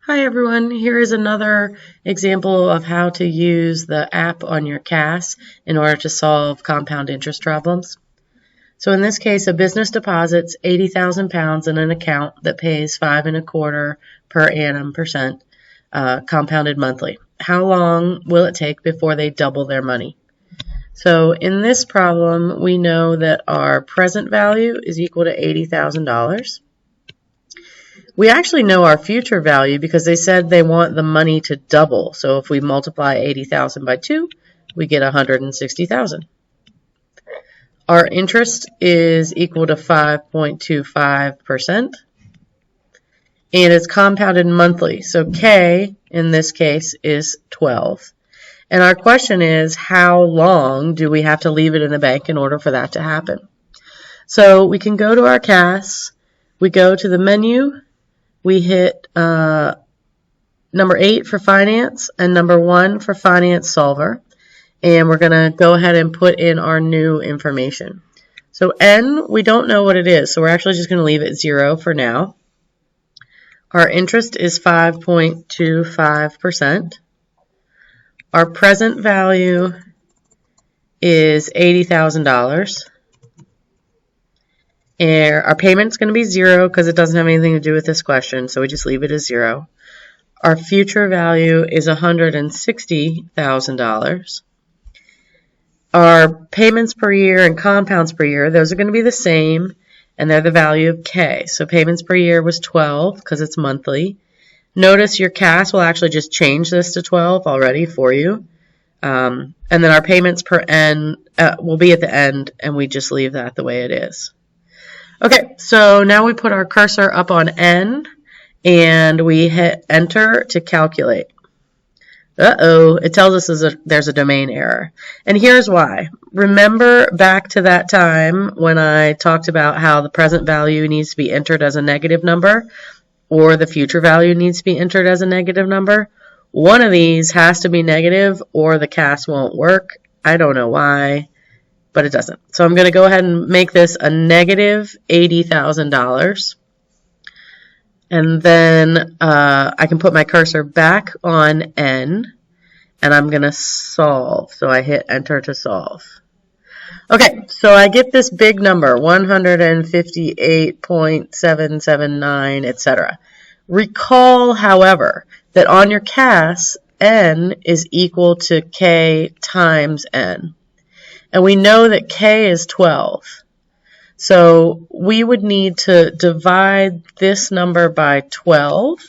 Hi everyone, here is another example of how to use the app on your CAS in order to solve compound interest problems. So in this case, a business deposits 80,000 pounds in an account that pays 5.25% per annum compounded monthly. How long will it take before they double their money? So in this problem, we know that our present value is equal to $80,000. We actually know our future value because they said they want the money to double. So if we multiply 80,000 by 2, we get 160,000. Our interest is equal to 5.25%. And it's compounded monthly. So K, in this case, is 12. And our question is, how long do we have to leave it in the bank in order for that to happen? So we can go to our CAS. We go to the menu. We hit number 8 for finance and number 1 for finance solver. And we're going to go ahead and put in our new information. So N, we don't know what it is, so we're actually just going to leave it 0 for now. Our interest is 5.25%. Our present value is $80,000. And our payment's going to be 0 because it doesn't have anything to do with this question, so we just leave it as 0. Our future value is $160,000. Our payments per year and compounds per year, those are going to be the same, and they're the value of K. So payments per year was 12 because it's monthly. Notice your CAS will actually just change this to 12 already for you. And then our payments per N will be at the end, and we just leave that the way it is. Okay, so now we put our cursor up on N, and we hit Enter to calculate. Uh-oh, it tells us there's a domain error. And here's why. Remember back to that time when I talked about how the present value needs to be entered as a negative number, or the future value needs to be entered as a negative number? One of these has to be negative, or the CAS won't work. I don't know why, but it doesn't. So I'm going to go ahead and make this a negative $80,000. And then I can put my cursor back on N, and I'm going to solve. So I hit Enter to solve. Okay, so I get this big number, 158.779, etc. Recall, however, that on your CAS, N is equal to K times N. And we know that K is 12. So we would need to divide this number by 12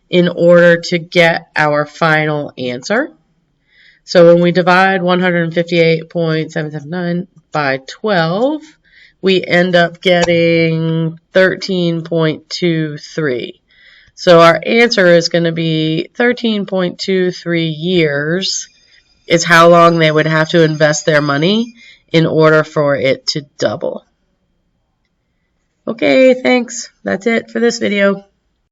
in order to get our final answer. So when we divide 158.779 by 12, we end up getting 13.23. So our answer is going to be 13.23 years is how long they would have to invest their money in order for it to double. Okay, thanks. That's it for this video.